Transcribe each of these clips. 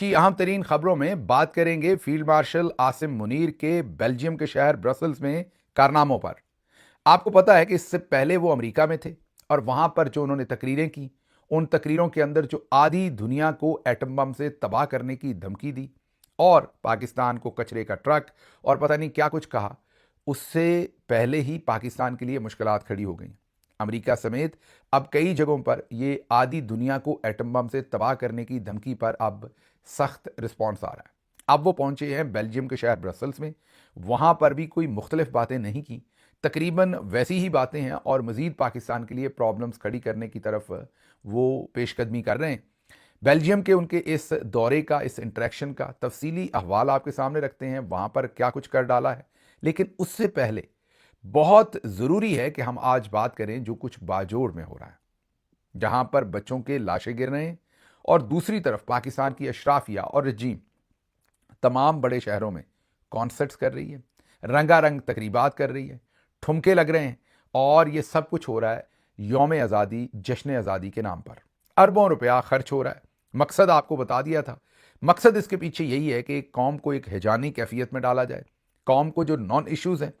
की अहम तरीन खबरों में बात करेंगे फील्ड मार्शल आसिम मुनीर के बेल्जियम के शहर ब्रसल्स में कारनामों पर। आपको पता है कि इससे पहले वो अमेरिका में थे और वहां पर जो उन्होंने तकरीरें की, उन तकरीरों के अंदर जो आधी दुनिया को एटम बम से तबाह करने की धमकी दी और पाकिस्तान को कचरे का ट्रक और पता नहीं क्या कुछ कहा, उससे पहले ही पाकिस्तान के लिए मुश्किलात खड़ी हो गई। अमेरिका समेत अब कई जगहों पर ये आधी दुनिया को एटम बम से तबाह करने की धमकी पर अब सख्त रिस्पॉन्स आ रहा है। अब वो पहुंचे हैं बेल्जियम के शहर ब्रसल्स में। वहां पर भी कोई मुख्तलिफ बातें नहीं की, तकरीबन वैसी ही बातें हैं और मज़ीद पाकिस्तान के लिए प्रॉब्लम्स खड़ी करने की तरफ वो पेशकदमी कर रहे हैं। बेल्जियम के उनके इस दौरे का, इस इंटरेक्शन का तफसीली अहवाल आपके सामने रखते हैं, वहाँ पर क्या कुछ कर डाला है। लेकिन उससे पहले बहुत ज़रूरी है कि हम आज बात करें जो कुछ बाजोड़ में हो रहा है, जहाँ पर बच्चों के लाशें गिर रहे हैं और दूसरी तरफ पाकिस्तान की अशराफिया और रजीम तमाम बड़े शहरों में कॉन्सर्ट्स कर रही है, रंगारंग तकरीबात कर रही है, ठुमके लग रहे हैं और ये सब कुछ हो रहा है यौम आज़ादी, जश्न आज़ादी के नाम पर। अरबों रुपया खर्च हो रहा है। मकसद आपको बता दिया था, मकसद इसके पीछे यही है कि कौम को एक हिजानी कैफियत में डाला जाए, कौम को जो नॉन इश्यूज़ हैं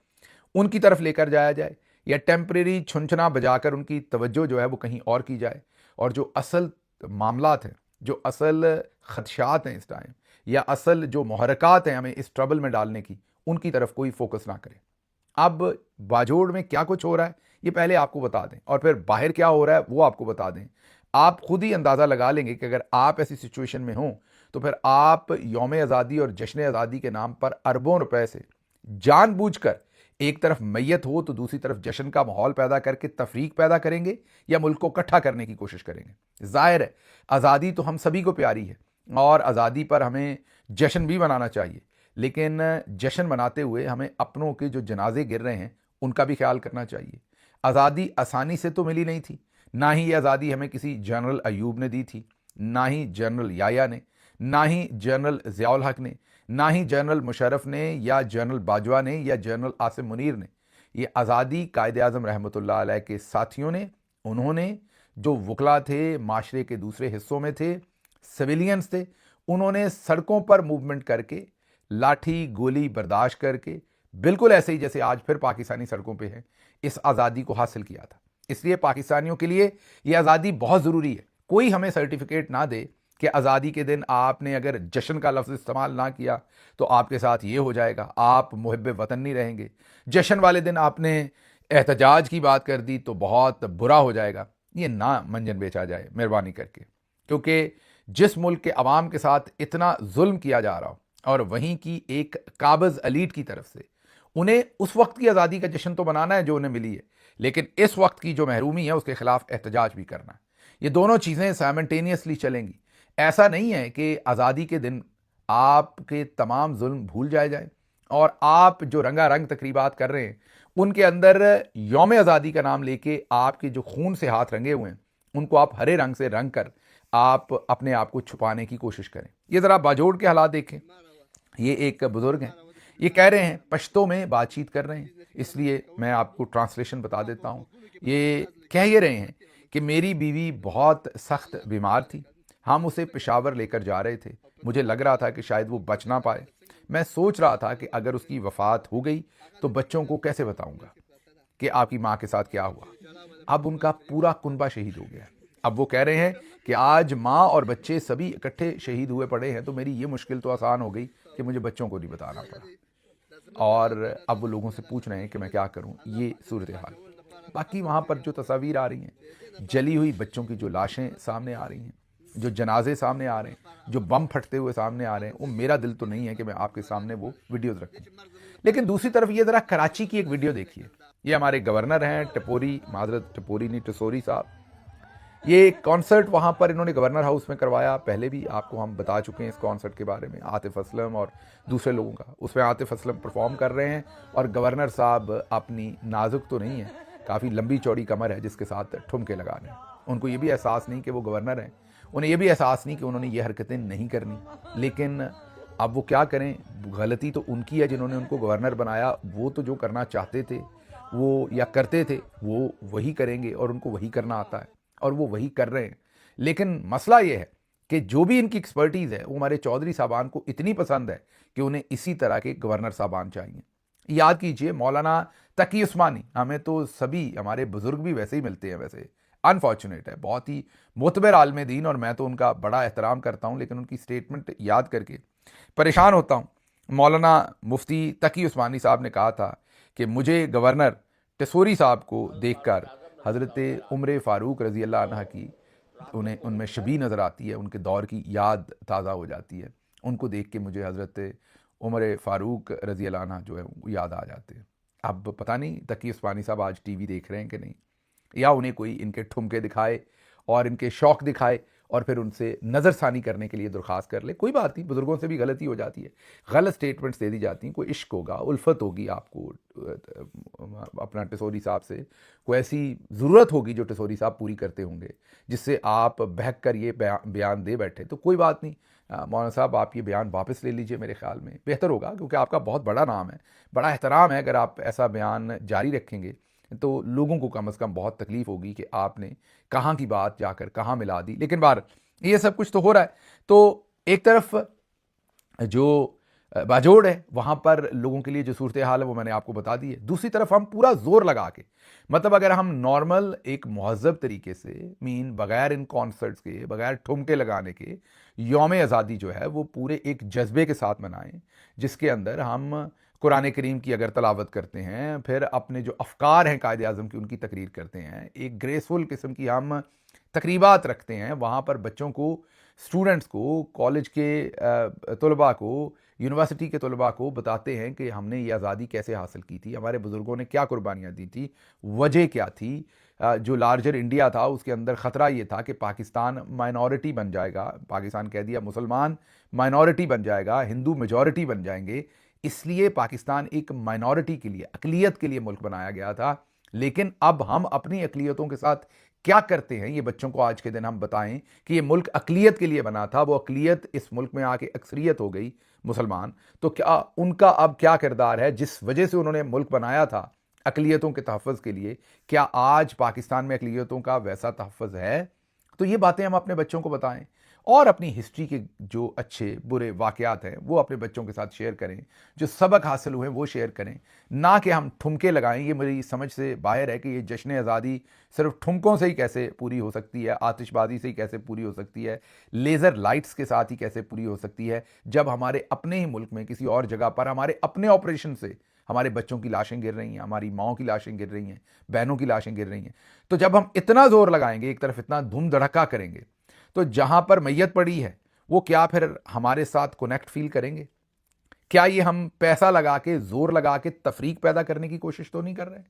उनकी तरफ लेकर जाया जाए या टेम्परेरी छुनछना बजाकर उनकी तवज्जो जो है वो कहीं और की जाए और जो असल मामलात हैं, जो असल खदशात हैं इस टाइम या असल जो मुहरकात हैं हमें इस ट्रबल में डालने की, उनकी तरफ कोई फोकस ना करे। अब बाजोड़ में क्या कुछ हो रहा है ये पहले आपको बता दें और फिर बाहर क्या हो रहा है वो आपको बता दें। आप खुद ही अंदाज़ा लगा लेंगे कि अगर आप ऐसी सिचुएशन में हों तो फिर आप यौम आज़ादी और जश्न आज़ादी के नाम पर अरबों रुपए से जानबूझकर एक तरफ मैयत हो तो दूसरी तरफ जश्न का माहौल पैदा करके तफरीक पैदा करेंगे या मुल्क को इकट्ठा करने की कोशिश करेंगे। जाहिर है आज़ादी तो हम सभी को प्यारी है और आज़ादी पर हमें जश्न भी मनाना चाहिए, लेकिन जश्न मनाते हुए हमें अपनों के जो जनाजे गिर रहे हैं उनका भी ख्याल करना चाहिए। आज़ादी आसानी से तो मिली नहीं थी, ना ही ये आज़ादी हमें किसी जनरल अयूब ने दी थी, ना ही जनरल याया ने, ना ही जनरल ज़ियाउल हक ने, ना ही जनरल मुशर्रफ ने या जनरल बाजवा ने या जनरल आसिम मुनीर ने। ये आज़ादी कायद आज़म रहमतुल्लाह अलैह के साथियों ने, उन्होंने जो वकला थे, माशरे के दूसरे हिस्सों में थे, सिविलियंस थे, उन्होंने सड़कों पर मूवमेंट करके, लाठी गोली बर्दाश्त करके, बिल्कुल ऐसे ही जैसे आज फिर पाकिस्तानी सड़कों पे हैं, इस आज़ादी को हासिल किया था। इसलिए पाकिस्तानियों के लिए ये आज़ादी बहुत ज़रूरी है। कोई हमें सर्टिफिकेट ना दे कि आज़ादी के दिन आपने अगर जश्न का लफ्ज़ इस्तेमाल ना किया तो आपके साथ ये हो जाएगा, आप मुहिब वतन नहीं रहेंगे। जश्न वाले दिन आपने एहतजाज की बात कर दी तो बहुत बुरा हो जाएगा। ये ना मंजन बेचा जाए मेहरबानी करके, क्योंकि जिस मुल्क के अवाम के साथ इतना जुल्म किया जा रहा हो और वहीं की एक काबिज़ एलीट की तरफ से उन्हें उस वक्त की आज़ादी का जश्न तो मनाना है जो उन्हें मिली है, लेकिन इस वक्त की जो महरूमी है उसके खिलाफ एहतजाज भी करना है। ये दोनों चीज़ें साइमल्टेनियसली चलेंगी। ऐसा नहीं है कि आज़ादी के दिन आपके तमाम जुल्म भूल जाए और आप जो रंगारंग तकरीबात कर रहे हैं उनके अंदर यौम आज़ादी का नाम लेके आपके जो खून से हाथ रंगे हुए हैं उनको आप हरे रंग से रंग कर आप अपने आप को छुपाने की कोशिश करें। ये ज़रा बाजोड़ के हालात देखें। ये एक बुज़ुर्ग हैं, ये कह रहे हैं, पश्तो में बातचीत कर रहे हैं, इसलिए मैं आपको ट्रांसलेशन बता देता हूँ। ये कह ये रहे हैं कि मेरी बीवी बहुत सख्त बीमार थी, हम उसे पेशावर लेकर जा रहे थे, मुझे लग रहा था कि शायद वो बच ना पाए। मैं सोच रहा था कि अगर उसकी वफ़ात हो गई तो बच्चों को कैसे बताऊंगा कि आपकी माँ के साथ क्या हुआ। अब उनका पूरा कुनबा शहीद हो गया। अब वो कह रहे हैं कि आज माँ और बच्चे सभी इकट्ठे शहीद हुए पड़े हैं, तो मेरी ये मुश्किल तो आसान हो गई कि मुझे बच्चों को नहीं बताना पड़ा। और अब वो लोगों से पूछ रहे हैं कि मैं क्या करूं। ये सूरत हाल। बाकी वहाँ पर जो तस्वीर आ रही हैं, जली हुई बच्चों की जो लाशें सामने आ रही हैं, जो जनाजे सामने आ रहे हैं, जो बम फटते हुए सामने आ रहे हैं, वो मेरा दिल तो नहीं है कि मैं आपके सामने वो वीडियोज़ रखूँ। लेकिन दूसरी तरफ ये ज़रा कराची की एक वीडियो देखिए। ये हमारे गवर्नर हैं टपोरी, माजरत टपोरी नहीं टसोरी साहब। ये कॉन्सर्ट वहाँ पर इन्होंने गवर्नर हाउस में करवाया। पहले भी आपको हम बता चुके हैं इस कॉन्सर्ट के बारे में, आतिफ असलम और दूसरे लोगों का। उसमें आतिफ असलम परफॉर्म कर रहे हैं और गवर्नर साहब अपनी नाजुक तो नहीं है, काफ़ी लंबी चौड़ी कमर है जिसके साथ ठुमके लगा रहे हैं। उनको ये भी एहसास नहीं कि वो गवर्नर हैं, उन्हें ये भी एहसास नहीं कि उन्होंने ये हरकतें नहीं करनी, लेकिन अब वो क्या करें, गलती तो उनकी है जिन्होंने उनको गवर्नर बनाया। वो तो जो करना चाहते थे वो या करते थे वो वही करेंगे और उनको वही करना आता है और वो वही कर रहे हैं। लेकिन मसला ये है कि जो भी इनकी एक्सपर्टीज़ है वो हमारे चौधरी साहबान को इतनी पसंद है कि उन्हें इसी तरह के गवर्नर साहबान चाहिए। याद कीजिए मौलाना तकी उस्मानी, हमें तो सभी हमारे बुजुर्ग भी वैसे ही मिलते हैं, वैसे अनफॉर्चुनेट है, बहुत ही मोतबर आलम दीन, और मैं तो उनका बड़ा एहतराम करता हूँ, लेकिन उनकी स्टेटमेंट याद करके परेशान होता हूँ। मौलाना मुफ्ती तकी उस्मानी साहब ने कहा था कि मुझे गवर्नर टेसोरी साहब को देखकर हज़रत उमर फ़ारूक रज़ी अल्लाह अन्हा की उन्हें उनमें शबी नज़र आती है, उनके दौर की याद ताज़ा हो जाती है। उनको देख के मुझे हज़रत उमर फ़ारूक रज़ी अल्लाह अन्हा जो है वो याद आ जाते हैं। अब पता नहीं तकी उस्मानी साहब आज टीवी देख रहे हैं कि नहीं, या उन्हें कोई इनके ठुमके दिखाए और इनके शौक दिखाए और फिर उनसे नज़रसानी करने के लिए दरख्वास्त कर ले। कोई बात नहीं, बुज़ुर्गों से भी गलती हो जाती है, गलत स्टेटमेंट्स दे दी जाती हैं। कोई इश्क होगा, उल्फत होगी आपको अपना टेसोरी साहब से, कोई ऐसी ज़रूरत होगी जो टेसोरी साहब पूरी करते होंगे, जिससे आप बहक कर ये बयान दे बैठे, तो कोई बात नहीं। मौलाना साहब आप ये बयान वापस ले लीजिए, मेरे ख्याल में बेहतर होगा, क्योंकि आपका बहुत बड़ा नाम है, बड़ा एहतराम है। अगर आप ऐसा बयान जारी रखेंगे तो लोगों को कम से कम बहुत तकलीफ होगी कि आपने कहाँ की बात जाकर कहाँ मिला दी। लेकिन बार ये सब कुछ तो हो रहा है, तो एक तरफ जो बाजोड़ है वहाँ पर लोगों के लिए जो सूरत हाल है वो मैंने आपको बता दी है। दूसरी तरफ हम पूरा जोर लगा के, मतलब अगर हम नॉर्मल एक महज़ब तरीके से, बगैर इन कॉन्सर्ट्स के, बगैर ठुमके लगाने के यौम आज़ादी जो है वो पूरे एक जज्बे के साथ मनाएं, जिसके अंदर हम कुरान करीम की अगर तलावत करते हैं, फिर अपने जो अफ़कार हैं कायद आज़म की उनकी तकरीर करते हैं, एक ग्रेसफुल किस्म की हम तकरीबात रखते हैं, वहाँ पर बच्चों को, स्टूडेंट्स को, कॉलेज के तलबा को, यूनिवर्सिटी के तलबा को बताते हैं कि हमने ये आज़ादी कैसे हासिल की थी, हमारे बुज़ुर्गों ने क्या कुर्बानियाँ दी थी, वजह क्या थी। जो लार्जर इंडिया था उसके अंदर ख़तरा ये था कि पाकिस्तान माइनॉरिटी बन जाएगा, पाकिस्तान कह दिया, मुसलमान माइनॉरिटी बन जाएगा, हिंदू मेजॉरिटी बन जाएंगे, इसलिए पाकिस्तान एक माइनॉरिटी के लिए, अक़लियत के लिए मुल्क बनाया गया था। लेकिन अब हम अपनी अक़लियतों के साथ क्या करते हैं, ये बच्चों को आज के दिन हम बताएं कि ये मुल्क अक़लियत के लिए बना था, वो अक़लियत इस मुल्क में आके अक्सरियत हो गई मुसलमान, तो क्या उनका अब क्या किरदार है, जिस वजह से उन्होंने मुल्क बनाया था अक़लियतों के तहफ़्फ़ुज़ के लिए, क्या आज पाकिस्तान में अक़लियतों का वैसा तहफ़्फ़ुज़ है? तो ये बातें हम अपने बच्चों को बताएं, और अपनी हिस्ट्री के जो अच्छे बुरे वाक़यात हैं वो अपने बच्चों के साथ शेयर करें, जो सबक हासिल हुए वो शेयर करें, ना कि हम ठुमके लगाएं। ये मेरी समझ से बाहर है कि ये जश्न आज़ादी सिर्फ ठुमकों से ही कैसे पूरी हो सकती है, आतिशबाजी से ही कैसे पूरी हो सकती है, लेज़र लाइट्स के साथ ही कैसे पूरी हो सकती है, जब हमारे अपने ही मुल्क में किसी और जगह पर हमारे अपने ऑपरेशन से हमारे बच्चों की लाशें गिर रही हैं, हमारी माओं की लाशें गिर रही हैं, बहनों की लाशें गिर रही हैं। तो जब हम इतना जोर लगाएंगे, एक तरफ इतना धूम धड़का करेंगे, तो जहां पर मैयत पड़ी है वो क्या फिर हमारे साथ कनेक्ट फील करेंगे? क्या ये हम पैसा लगा के, जोर लगा के तफरीक पैदा करने की कोशिश तो नहीं कर रहे?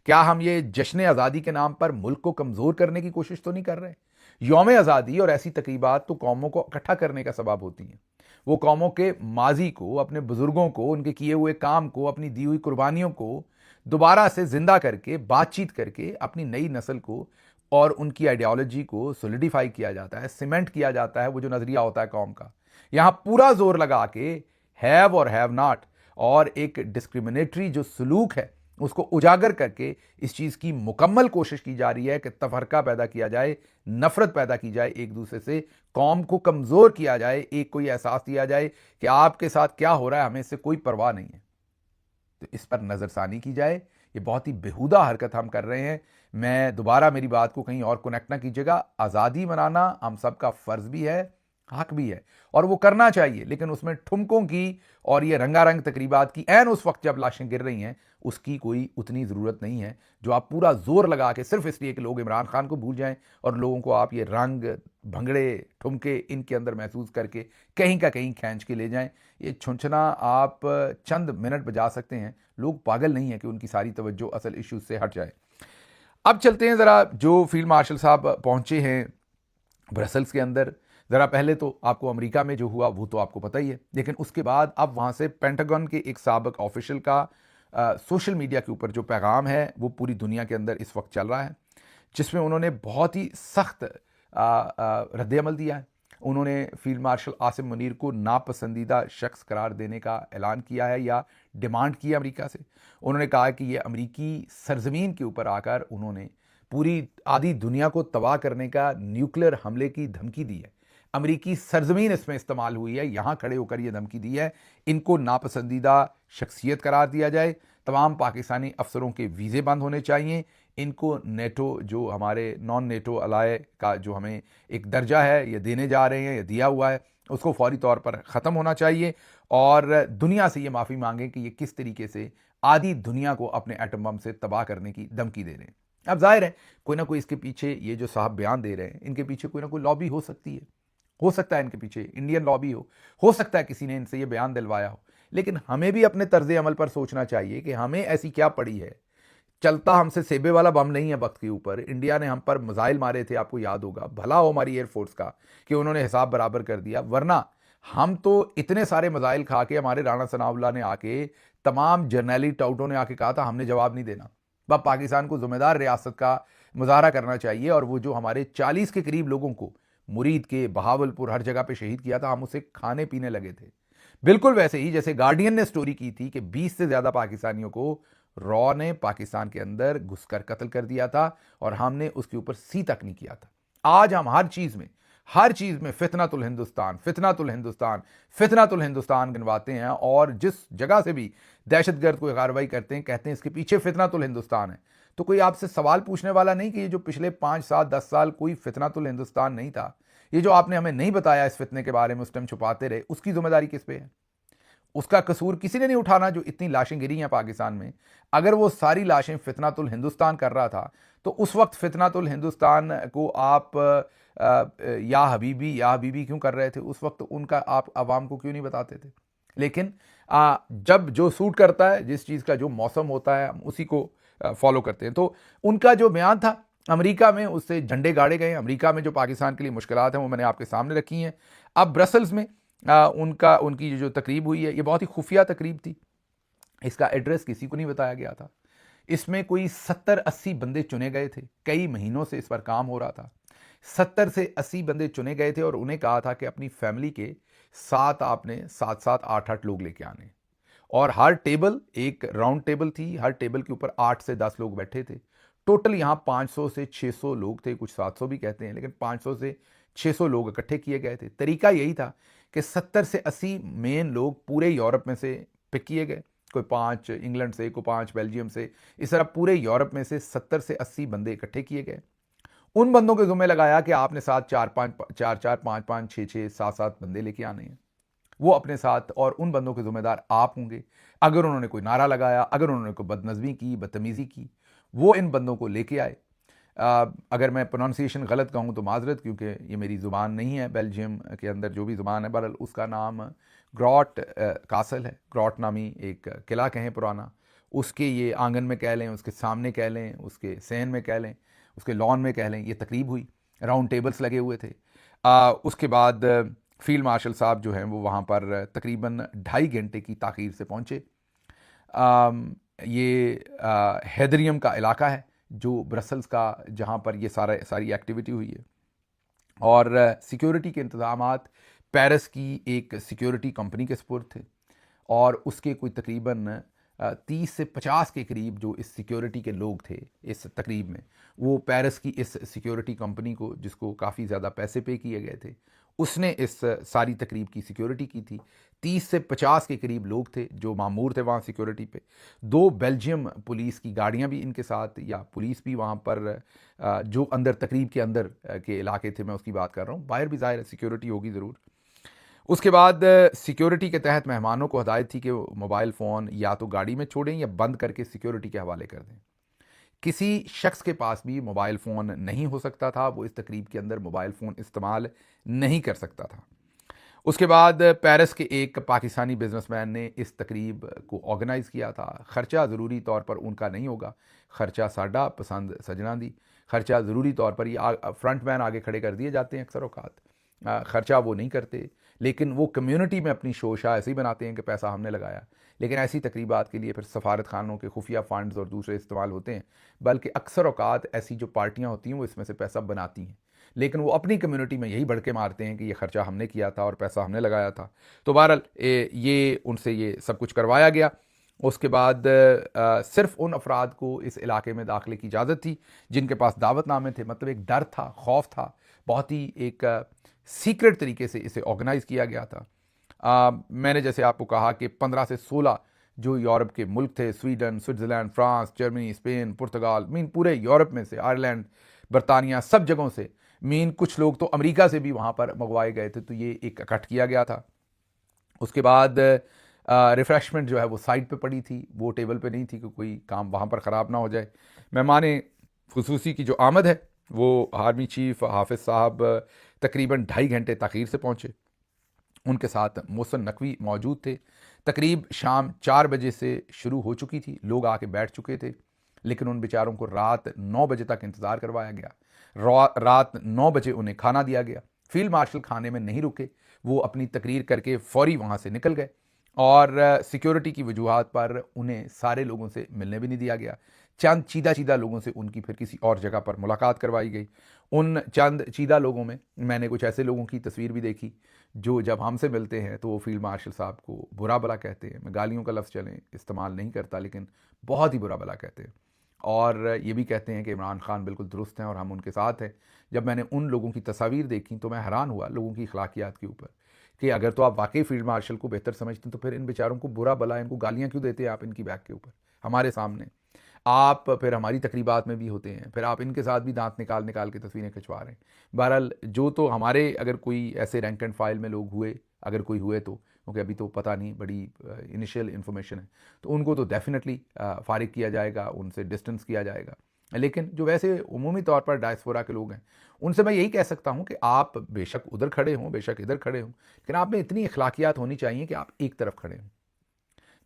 क्या हम ये जश्न आज़ादी के नाम पर मुल्क को कमज़ोर करने की कोशिश तो नहीं कर रहे? यौम आज़ादी और ऐसी तकरीबात तो कौमों को इकट्ठा करने का सबब होती हैं। वो कौमों के माजी को, अपने बुजुर्गों को, उनके किए हुए काम को, अपनी दी हुई कुर्बानियों को दोबारा से जिंदा करके, बातचीत करके अपनी नई नस्ल को और उनकी आइडियोलॉजी को सोलिडिफाई किया जाता है, सीमेंट किया जाता है, वो जो नजरिया होता है कौम का। यहां पूरा जोर लगा के हैव और हैव नॉट और एक डिस्क्रिमिनेटरी जो सलूक है उसको उजागर करके इस चीज की मुकम्मल कोशिश की जा रही है कि तफरका पैदा किया जाए, नफरत पैदा की जाए एक दूसरे से, कौम को कमजोर किया जाए, एक कोई एहसास दिया जाए कि आपके साथ क्या हो रहा है हमें इससे कोई परवाह नहीं है, तो इस पर नजरसानी की जाए। ये बहुत ही बेहुदा हरकत हम कर रहे हैं। मैं दोबारा मेरी बात को कहीं और कनेक्ट ना कीजिएगा। आज़ादी मनाना हम सबका फ़र्ज भी है, हक भी है, और वो करना चाहिए, लेकिन उसमें ठुमकों की और ये रंगारंग तकरीबात की ऐन उस वक्त जब लाशें गिर रही हैं उसकी कोई उतनी ज़रूरत नहीं है, जो आप पूरा जोर लगा के सिर्फ इसलिए कि लोग इमरान खान को भूल जाएं और लोगों को आप ये रंग, भंगड़े, ठुमके इनके अंदर महसूस करके कहीं का कहीं खींच के ले जाएं। ये छुंछना आप चंद मिनट बजा सकते हैं, लोग पागल नहीं है कि उनकी सारी तवज्जो असल इश्यूज से हट जाए। अब चलते हैं ज़रा, जो फील्ड मार्शल साहब पहुंचे हैं ब्रसल्स के अंदर, ज़रा पहले तो आपको अमेरिका में जो हुआ वो तो आपको पता ही है, लेकिन उसके बाद अब वहाँ से पेंटागन के एक साबिक ऑफिशियल का सोशल मीडिया के ऊपर जो पैगाम है वो पूरी दुनिया के अंदर इस वक्त चल रहा है, जिसमें उन्होंने बहुत ही सख्त रद्द-ए-अमल दिया है। उन्होंने फील्ड मार्शल आसिम मुनीर को नापसंदीदा शख्स करार देने का ऐलान किया है या डिमांड की है अमेरिका से। उन्होंने कहा कि ये अमेरिकी सरजमीन के ऊपर आकर उन्होंने पूरी आधी दुनिया को तबाह करने का न्यूक्लियर हमले की धमकी दी है। अमेरिकी सरजमीन इसमें इस्तेमाल हुई है, यहाँ खड़े होकर ये धमकी दी है, इनको नापसंदीदा शख्सियत करार दिया जाए, तमाम पाकिस्तानी अफसरों के वीज़े बंद होने चाहिए, इनको नेटो जो हमारे नॉन नेटो अलाय का जो हमें एक दर्जा है ये देने जा रहे हैं या दिया हुआ है उसको फौरी तौर पर ख़त्म होना चाहिए, और दुनिया से ये माफ़ी मांगें कि ये किस तरीके से आधी दुनिया को अपने एटम बम से तबाह करने की धमकी दे रहे हैं। अब जाहिर है कोई ना कोई इसके पीछे, ये जो साहब बयान दे रहे हैं, इनके पीछे कोई ना कोई लॉबी हो सकती है, हो सकता है इनके पीछे इंडियन लॉबी हो सकता है किसी ने इनसे ये बयान दिलवाया हो, लेकिन हमें भी अपने तर्ज अमल पर सोचना चाहिए कि हमें ऐसी क्या पड़ी है। चलता हमसे सेबे वाला बम नहीं है वक्त के ऊपर, इंडिया ने हम पर मिसाइल मारे थे, आपको याद होगा, भला हो हमारी एयरफोर्स का कि उन्होंने हिसाब बराबर कर दिया, वरना हम तो इतने सारे मिसाइल खा के, हमारे राणा सनाउल्लाह ने आके, तमाम जर्नैली टाउटों ने आके कहा था हमने जवाब नहीं देना। वह पाकिस्तान को जिम्मेदार रियासत का मुजाहरा करना चाहिए, और वो जो हमारे 40 के करीब लोगों को मुरीद के, बहावलपुर, हर जगह पे शहीद किया था, हम उसे खाने पीने लगे थे। बिल्कुल वैसे ही जैसे गार्डियन ने स्टोरी की थी कि 20 से ज़्यादा पाकिस्तानियों को रॉ ने पाकिस्तान के अंदर घुसकर कत्ल कर दिया था, और हमने उसके ऊपर सी तक नहीं किया था। आज हम हर चीज़ में फितनातुल हिंदुस्तान, फितनातुल हिंदुस्तान, फितनातुल हिंदुस्तान गिनवाते हैं, और जिस जगह से भी दहशतगर्द कोई कार्रवाई करते हैं कहते हैं इसके पीछे फितनातुल हिंदुस्तान है। तो कोई आपसे सवाल पूछने वाला नहीं कि ये जो पिछले 5 7 10 साल कोई फितनातुल हिंदुस्तान नहीं था, ये जो आपने हमें नहीं बताया इस फितने के बारे में, उस टाइम छुपाते रहे, उसकी जिम्मेदारी किस पे है? उसका कसूर किसी ने नहीं उठाना। जो इतनी लाशें गिरी हैं पाकिस्तान में, अगर वो सारी लाशें फितनातुल हिंदुस्तान कर रहा था, तो उस वक्त फितनातुल हिंदुस्तान को आप या हबीबी क्यों कर रहे थे? उस वक्त उनका आप आवाम को क्यों नहीं बताते थे? लेकिन जब जो सूट करता है, जिस चीज़ का जो मौसम होता है, हम उसी को फॉलो करते हैं। तो उनका जो बयान था अमेरिका में, उससे झंडे गाड़े गए। अमेरिका में जो पाकिस्तान के लिए मुश्किलात हैं वो मैंने आपके सामने रखी हैं। अब ब्रसल्स में उनकी जो तकरीब हुई है, ये बहुत ही खुफिया तकरीब थी। इसका एड्रेस किसी को नहीं बताया गया था। इसमें कोई 70-80 बंदे चुने गए थे, कई महीनों से इस पर काम हो रहा था। 70 से 80 बंदे चुने गए थे, और उन्हें कहा था कि अपनी फैमिली के साथ आपने 7-7 8-8 लोग लेके आने, और हर टेबल एक राउंड टेबल थी, हर टेबल के ऊपर 8 से 10 लोग बैठे थे। टोटल यहाँ 500 से 600 लोग थे, कुछ 700 भी कहते हैं, लेकिन 500 से 600 लोग इकट्ठे किए गए थे। तरीका यही था कि 70 से 80 मेन लोग पूरे यूरोप में से पिक किए गए, कोई 5 इंग्लैंड से, कोई 5 बेल्जियम से, इस तरह पूरे यूरोप में से 70 से 80 बंदे इकट्ठे किए गए। उन बंदों के जुम्मे लगाया कि आपने साथ 4-4, 5-5, 6-6, 7-7 बंदे लेके आने हैं, वो अपने साथ, और उन बंदों के जिम्मेदार आप होंगे। अगर उन्होंने कोई नारा लगाया, अगर उन्होंने कोई बदनज़मी की, बदतमीज़ी की, वो इन बंदों को लेके आए। अगर मैं प्रोनाउंसिएशन गलत कहूँ तो माजरत, क्योंकि ये मेरी ज़ुबान नहीं है। बेल्जियम के अंदर जो भी ज़ुबान है, बहरहाल उसका नाम ग्रॉट कासल है। ग्रॉट नामी एक किला कहें पुराना, उसके ये आंगन में कह लें, उसके सामने कह लें, उसके सहन में कह लें, उसके लॉन में कह लें, ये तकरीब हुई। राउंड टेबल्स लगे हुए थे। उसके बाद फील्ड मार्शल साहब जो हैं वो वहाँ पर तकरीबन 2.5 घंटे की ताख़ीर से पहुँचे। ये हैदरियम का इलाका है जो ब्रसल्स का, जहाँ पर ये सारी एक्टिविटी हुई है, और सिक्योरिटी के इंतज़ामात पेरिस की एक सिक्योरिटी कंपनी के सुपुर्द थे, और उसके कोई तकरीबन 30 से 50 के करीब जो इस सिक्योरिटी के लोग थे इस तकरीब में, वो पेरिस की इस सिक्योरिटी कंपनी को, जिसको काफ़ी ज़्यादा पैसे पे किए गए थे, उसने इस सारी तकरीब की सिक्योरिटी की थी। 30 से 50 के करीब लोग थे जो मामूर थे वहाँ सिक्योरिटी पे। 2 बेल्जियम पुलिस की गाड़ियाँ भी इनके साथ, या पुलिस भी वहाँ पर, जो अंदर तकरीब के अंदर के इलाके थे, मैं उसकी बात कर रहा हूँ। बाहर भी ज़ाहिर सिक्योरिटी होगी ज़रूर। उसके बाद सिक्योरिटी के तहत मेहमानों को हदायत थी कि वो मोबाइल फ़ोन या तो गाड़ी में छोड़ें या बंद करके सिक्योरिटी के हवाले कर दें। किसी शख्स के पास भी मोबाइल फ़ोन नहीं हो सकता था, वो इस तकरीब के अंदर मोबाइल फ़ोन इस्तेमाल नहीं कर सकता था। उसके बाद पेरिस के एक पाकिस्तानी बिजनेसमैन ने इस तकरीब को ऑर्गेनाइज़ किया था। ख़र्चा ज़रूरी तौर पर उनका नहीं होगा, ख़र्चा साडा पसंद सजना दी। ख़र्चा ज़रूरी तौर पर ये फ्रंट मैन आगे खड़े कर दिए जाते हैं अक्सर औक़ात, ख़र्चा वो नहीं करते, लेकिन वो कम्युनिटी में अपनी शोशा ऐसे ही बनाते हैं कि पैसा हमने लगाया। लेकिन ऐसी तकरीबात के लिए फिर सफारत खानों के खुफिया फ़ंड्स और दूसरे इस्तेमाल होते हैं, बल्कि अक्सर औक़ात ऐसी जो पार्टियाँ होती हैं वो इसमें से पैसा बनाती हैं, लेकिन वो अपनी कम्युनिटी में यही भड़के मारते हैं कि ये ख़र्चा हमने किया था और पैसा हमने लगाया था। तो बहरहाल ये उनसे ये सब कुछ करवाया गया। उसके बाद सिर्फ़ उन अफराद को इस इलाके में दाखिले की इजाज़त थी जिनके पास दावतनामे थे। मतलब एक डर था, खौफ था, बहुत ही एक सीक्रेट तरीके से इसे ऑर्गेनाइज किया गया था। मैंने जैसे आपको कहा कि 15 से 16 जो यूरोप के मुल्क थे, Sweden, Switzerland, France, Germany, Spain, पुर्तगाल, मीन पूरे यूरोप में से, आयरलैंड, बरतानिया, सब जगहों से, मीन कुछ लोग तो अमेरिका से भी वहाँ पर मंगवाए गए थे। तो ये एक इकट्ठ किया गया था। उसके बाद रिफ़्रेशमेंट जो है वो साइड पे पड़ी थी, वो टेबल पे नहीं थी कि कोई काम वहाँ पर ख़राब ना हो जाए। मेहमान खुसूसी की जो आमद है वो आर्मी चीफ हाफिज़ साहब तकरीबन 2.5 घंटे ताख़ीर से पहुँचे। उनके साथ मोहसिन नकवी मौजूद थे। तकरीब शाम 4 बजे से शुरू हो चुकी थी, लोग आके बैठ चुके थे, लेकिन उन बेचारों को रात 9 बजे तक इंतज़ार करवाया गया। रात 9 बजे उन्हें खाना दिया गया। फील्ड मार्शल खाने में नहीं रुके, वो अपनी तकरीर करके फ़ौरी वहाँ से निकल गए और सिक्योरिटी की वजूहात पर उन्हें सारे लोगों से मिलने भी नहीं दिया गया। चंद चीदा चीदा लोगों से उनकी फिर किसी और जगह पर मुलाकात करवाई गई। उन चंद चीदा लोगों में मैंने कुछ ऐसे लोगों की तस्वीर भी देखी जो जब हमसे मिलते हैं तो वो फील्ड मार्शल साहब को बुरा भला कहते हैं। मैं गालियों का लफ्ज़ चलें इस्तेमाल नहीं करता, लेकिन बहुत ही बुरा भला कहते हैं और ये भी कहते हैं कि इमरान खान बिल्कुल दुरुस्त हैं और हम उनके साथ हैं। जब मैंने उन लोगों की तस्वीर देखी तो मैं हैरान हुआ लोगों की अखलाकियात के ऊपर कि अगर तो आप वाकई फील्ड मार्शल को बेहतर समझते हैं तो फिर इन बेचारों को बुरा भला, इनको गालियाँ क्यों देते हैं आप इनकी बैक के ऊपर हमारे सामने। आप फिर हमारी तकरीबात में भी होते हैं, फिर आप इनके साथ भी दांत निकाल निकाल के तस्वीरें खिंचवा रहे हैं। बहरहाल जो तो हमारे अगर कोई ऐसे रैंक एंड फाइल में लोग हुए, अगर कोई हुए तो, क्योंकि अभी तो पता नहीं, बड़ी इनिशियल इन्फॉर्मेशन है, तो उनको तो डेफिनेटली फारिग किया जाएगा, उनसे डिस्टेंस किया जाएगा। लेकिन जो वैसे उमूमी तौर पर डायस्पोरा के लोग हैं उनसे मैं यही कह सकता हूँ कि आप बेशक उधर खड़े हों, बेशक इधर खड़े हों, लेकिन आप में इतनी अखलाकियात होनी चाहिए कि आप एक तरफ खड़े हों।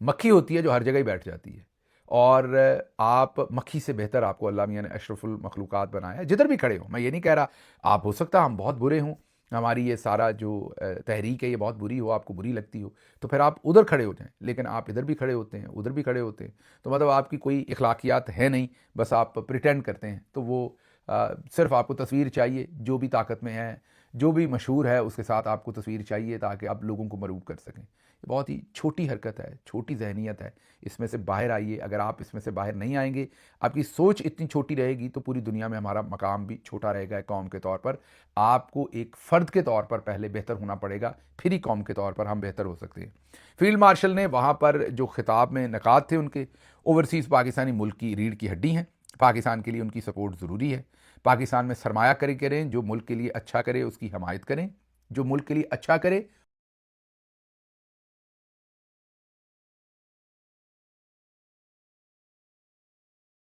मक्खी होती है जो हर जगह ही बैठ जाती है और आप मक्खी से बेहतर आपको अल्लाह मियाँ ने अशरफुल मखलूक़ात बनाया है, जिधर भी खड़े हो। मैं ये नहीं कह रहा आप हो सकता हम बहुत बुरे हों, हमारी ये सारा जो तहरीक है ये बहुत बुरी हो, आपको बुरी लगती हो, तो फिर आप उधर खड़े हो जाएं, लेकिन आप इधर भी खड़े होते हैं, उधर भी खड़े होते हैं, तो मतलब आपकी कोई अखलाकियात है नहीं, बस आप प्रिटेंड करते हैं। तो वो सिर्फ आपको तस्वीर चाहिए, जो भी ताकत में है, जो भी मशहूर है उसके साथ आपको तस्वीर चाहिए ताकि आप लोगों को मरूब कर सकें। ये बहुत ही छोटी हरकत है, छोटी जहनीत है, इसमें से बाहर आइए। अगर आप इसमें से बाहर नहीं आएंगे, आपकी सोच इतनी छोटी रहेगी, तो पूरी दुनिया में हमारा मकाम भी छोटा रहेगा। कौम के तौर पर आपको एक फ़र्द के तौर पर पहले बेहतर होना पड़ेगा, फिर ही कौम के तौर पर हम बेहतर हो सकते हैं। फील्ड मार्शल ने वहाँ पर जो खिताब में नकात थे उनके, ओवरसीज़ पाकिस्तानी मुल्क की रीढ़ की हड्डी हैं, पाकिस्तान के लिए उनकी सपोर्ट ज़रूरी है। पाकिस्तान में सरमाया करें, जो मुल्क के लिए अच्छा करे उसकी हमायत करें, जो मुल्क के लिए अच्छा करे